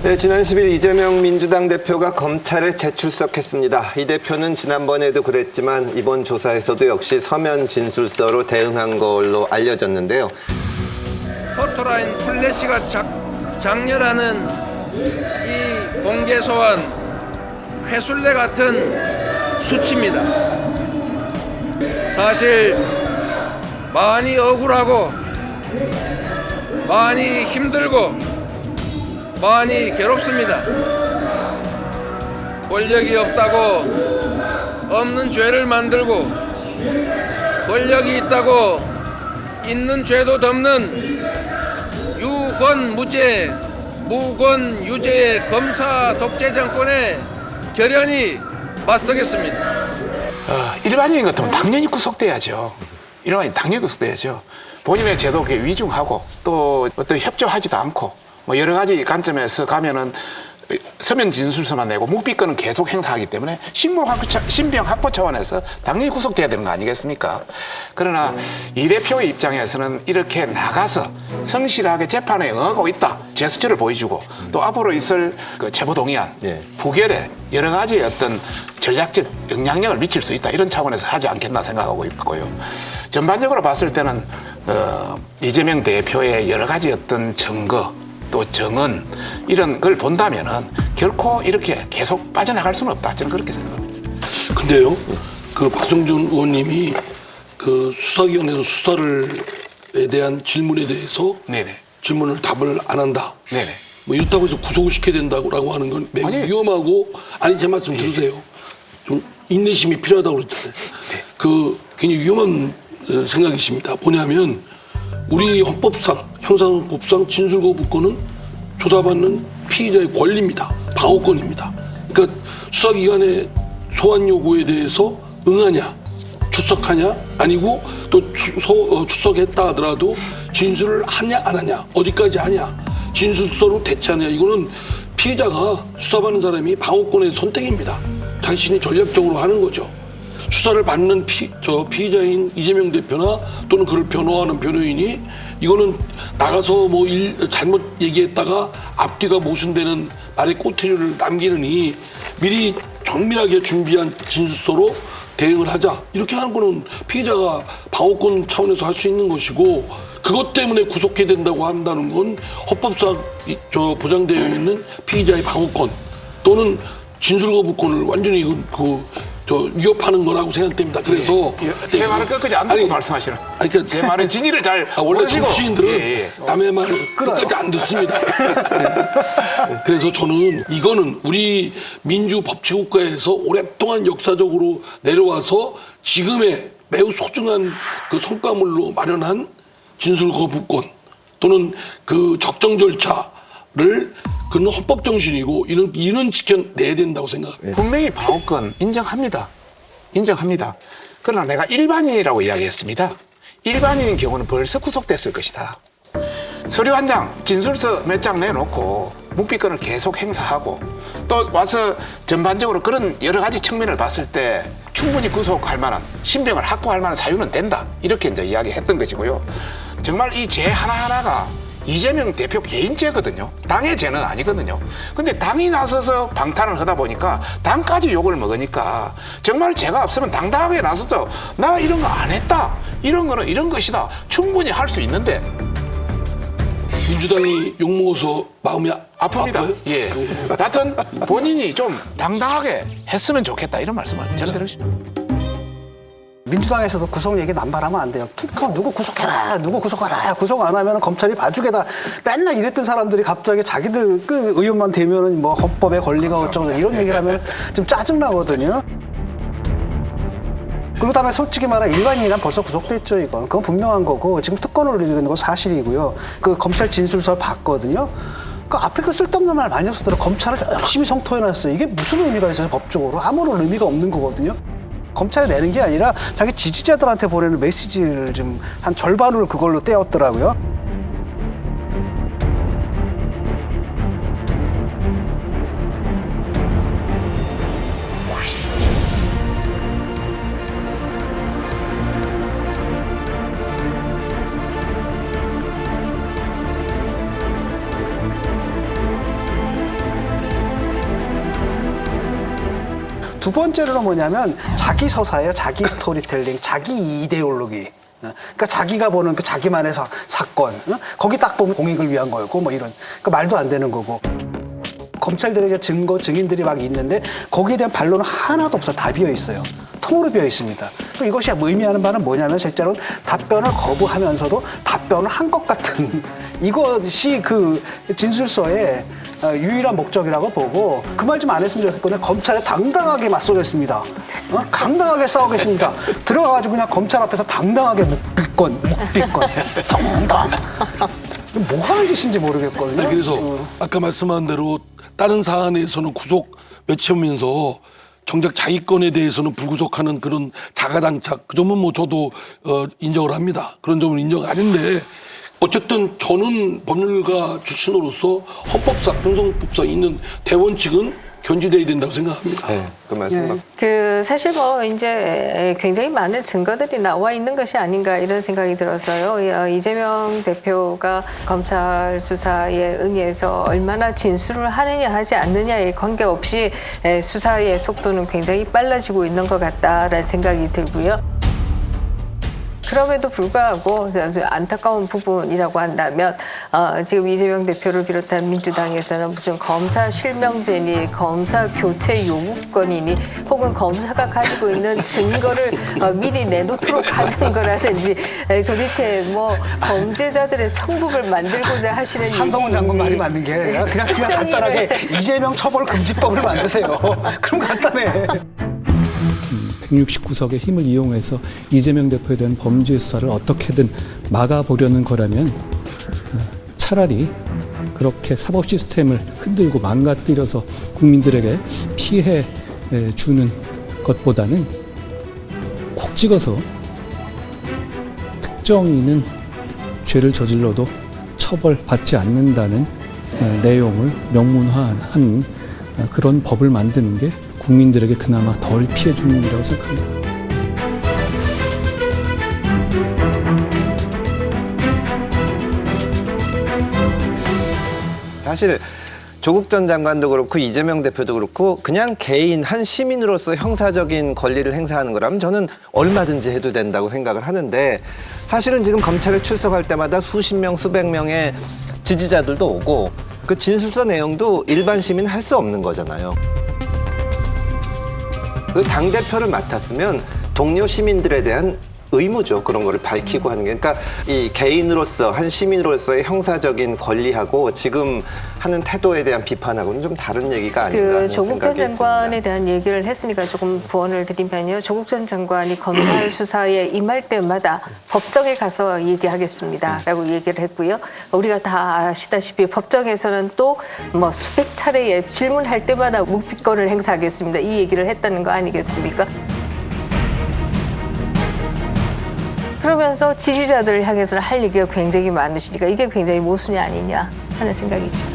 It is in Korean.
네, 지난 10일 이재명 민주당 대표가 검찰에 재출석했습니다. 이 대표는 지난번에도 그랬지만 이번 조사에서도 역시 서면 진술서로 대응한 걸로 알려졌는데요. 포토라인 플래시가 장렬하는 이 공개 소환 회술래 같은 수치입니다. 사실 많이 억울하고 많이 힘들고 많이 괴롭습니다. 권력이 없다고 없는 죄를 만들고 권력이 있다고 있는 죄도 덮는 유권무죄 무권유죄의 검사 독재 정권에 결연히 맞서겠습니다. 일반인 같으면 당연히 구속돼야죠. 일반인 당연히 구속돼야죠. 본인의 제도에 위중하고 또 어떤 협조하지도 않고 뭐 여러 가지 관점에서 가면은 서면 진술서만 내고 묵비권은 계속 행사하기 때문에 신병 확보 차원에서 당연히 구속돼야 되는 거 아니겠습니까? 그러나 이 대표의 입장에서는 이렇게 나가서 성실하게 재판에 응하고 있다 제스처를 보여주고 또 앞으로 있을 그 제보동의안 부결에 여러 가지 어떤 전략적 영향력을 미칠 수 있다 이런 차원에서 하지 않겠나 생각하고 있고요. 전반적으로 봤을 때는 이재명 대표의 여러 가지 어떤 증거 또 정은 이런 걸 본다면은 결코 이렇게 계속 빠져나갈 수는 없다. 저는 그렇게 생각합니다. 근데요, 그 박성준 의원님이 그 수사기관에서 수사를에 대한 질문에 대해서 질문을 답을 안 한다. 뭐 이렇다고 해서 구속을 시켜야 된다고 하는 건 매우 위험하고 제 말씀 들으세요. 좀 인내심이 필요하다고 그랬잖아요. 그 굉장히 위험한 생각이십니다. 뭐냐면 우리 헌법상 형사법상 진술거부권은 조사받는 피의자의 권리입니다. 방어권입니다. 그러니까 수사기관의 소환 요구에 대해서 응하냐 출석하냐 아니고 또 출석했다 하더라도 진술을 하냐 안 하냐 어디까지 하냐 진술서로 대체하냐 이거는 피해자가 수사받는 사람이 방어권의 선택입니다. 당신이 전략적으로 하는 거죠. 수사를 받는 피의자인 이재명 대표나 또는 그를 변호하는 변호인이 이거는 나가서 뭐 잘못 얘기했다가 앞뒤가 모순되는 말의 꼬투리를 남기느니 미리 정밀하게 준비한 진술서로 대응을 하자 이렇게 하는 거는 피의자가 방어권 차원에서 할 수 있는 것이고 그것 때문에 구속해야 된다고 한다는 건 헌법상 보장되어 있는 피의자의 방어권 또는 진술거부권을 완전히 위협하는 거라고 생각됩니다. 그래서 제 말을 끝까지 안 듣고 말씀하시는. 그러니까 제 말의 진위를 잘 원래 정치인들은 남의 말을 끝까지 안 듣습니다. 그래서 저는 이거는 우리 민주법치국가에서 오랫동안 역사적으로 내려와서 지금의 매우 소중한 그 성과물로 마련한 진술거부권 또는 그 적정 절차를 그건 헌법 정신이고 이는 지켜내야 된다고 생각합니다. 분명히 방어권 인정합니다. 그러나 내가 일반인이라고 이야기했습니다. 일반인인 경우는 벌써 구속됐을 것이다. 서류 한 장, 진술서 몇 장 내놓고 묵비권을 계속 행사하고 또 와서 전반적으로 그런 여러 가지 측면을 봤을 때 충분히 구속할 만한 신병을 확보할 만한 사유는 된다. 이렇게 이제 이야기했던 것이고요. 정말 이 죄 하나하나가 이재명 대표 개인 죄거든요. 당의 죄는 아니거든요. 근데 당이 나서서 방탄을 하다 보니까 당까지 욕을 먹으니까 정말 죄가 없으면 당당하게 나서서 나 이런 거 안 했다. 이런 거는 이런 것이다. 충분히 할 수 있는데 민주당이 욕먹어서 마음이 아픕니다. 아파요? 예. 하여튼 본인이 좀 당당하게 했으면 좋겠다. 이런 말씀을 전해드리고 싶습니다. 민주당에서도 구속 얘기 남발하면 안 돼요. 툭 하면 누구 구속해라, 누구 구속하라. 구속 안 하면 검찰이 봐주겠다. 맨날 이랬던 사람들이 갑자기 자기들 그 의원만 되면은 뭐 헌법의 권리가 어쩌고 이런 얘기를 하면 좀 짜증나거든요. 그리고 다음에 솔직히 말해 일반인이란 벌써 구속됐죠, 이건. 그건 분명한 거고 지금 특권을 누리고 있는 건 사실이고요. 그 검찰 진술서를 봤거든요. 그 앞에 그 쓸데없는 말 많이 썼더라. 검찰을 열심히 성토해놨어요. 이게 무슨 의미가 있어요, 법적으로? 아무런 의미가 없는 거거든요. 검찰에 내는 게 아니라 자기 지지자들한테 보내는 메시지를 좀 한 절반을 그걸로 떼었더라고요. 두 번째로는 뭐냐면 자기 서사예요. 자기 스토리텔링, 자기 이데올로기. 그러니까 자기가 보는 그 자기만의 사건, 거기 딱 보면 공익을 위한 거였고 뭐 이런, 그러니까 말도 안 되는 거고. 검찰들의 이제 증거, 증인들이 막 있는데 거기에 대한 반론은 하나도 없어. 다 비어 있어요. 통으로 비어 있습니다. 그럼 이것이 의미하는 바는 뭐냐면 실제로는 답변을 거부하면서도 답변을 한 것 같은 이것이 그 진술서의 유일한 목적이라고 보고 그 말 좀 안 했으면 좋겠거든요. 검찰에 당당하게 맞서겠습니다. 강당하게 싸우겠습니다. 들어가가지고 그냥 검찰 앞에서 당당하게 묵비권, 정당. 뭐 하는 짓인지 모르겠거든요. 아니, 그래서 아까 말씀한 대로 다른 사안에서는 구속 외치면서 정작 자기 건에 대해서는 불구속하는 그런 자가당착, 그 점은 뭐 저도 인정을 합니다. 그런 점은 인정하는데 어쨌든 저는 법률가 출신으로서 헌법상, 형사법상 있는 대원칙은 견지돼야 된다고 생각합니다. 네, 그 말씀. 사실 뭐 이제 굉장히 많은 증거들이 나와 있는 것이 아닌가 이런 생각이 들어서요. 이재명 대표가 검찰 수사에 응해서 얼마나 진술을 하느냐 하지 않느냐에 관계없이 수사의 속도는 굉장히 빨라지고 있는 것 같다라는 생각이 들고요. 그럼에도 불구하고 안타까운 부분이라고 한다면 지금 이재명 대표를 비롯한 민주당에서는 무슨 검사 실명제니 검사 교체 요구권이니 혹은 검사가 가지고 있는 증거를 미리 내놓도록 하는 거라든지 도대체 뭐 범죄자들의 천국을 만들고자 하시는 한동훈 장관 말이 맞는 게 그냥 간단하게 이재명 처벌 금지법을 만드세요. 그럼 간단해. 169석의 힘을 이용해서 이재명 대표에 대한 범죄 수사를 어떻게든 막아보려는 거라면 차라리 그렇게 사법 시스템을 흔들고 망가뜨려서 국민들에게 피해 주는 것보다는 콕 찍어서 특정인은 죄를 저질러도 처벌받지 않는다는 내용을 명문화한 그런 법을 만드는 게 국민들에게 그나마 덜 피해 주는 일이라고 생각합니다. 사실 조국 전 장관도 그렇고 이재명 대표도 그렇고 그냥 개인 한 시민으로서 형사적인 권리를 행사하는 거라면 저는 얼마든지 해도 된다고 생각을 하는데 사실은 지금 검찰에 출석할 때마다 수십 명, 수백 명의 지지자들도 오고 그 진술서 내용도 일반 시민은 할 수 없는 거잖아요. 그 당대표를 맡았으면 동료 시민들에 대한 의무죠. 그런 거를 밝히고 하는 게. 그러니까 이 개인으로서 한 시민으로서의 형사적인 권리하고 지금 하는 태도에 대한 비판하고는 좀 다른 얘기가 아닌가 하는 조국 전 생각이 장관에 듭니다. 대한 얘기를 했으니까 조금 부언을 드리면요. 조국 전 장관이 검찰 수사에 임할 때마다 법정에 가서 얘기하겠습니다라고 얘기를 했고요. 우리가 다 아시다시피 법정에서는 또 뭐 수백 차례에 질문할 때마다 묵비권을 행사하겠습니다. 이 얘기를 했다는 거 아니겠습니까? 그러면서 지지자들을 향해서는 할 얘기가 굉장히 많으시니까 이게 굉장히 모순이 아니냐 하는 생각이죠.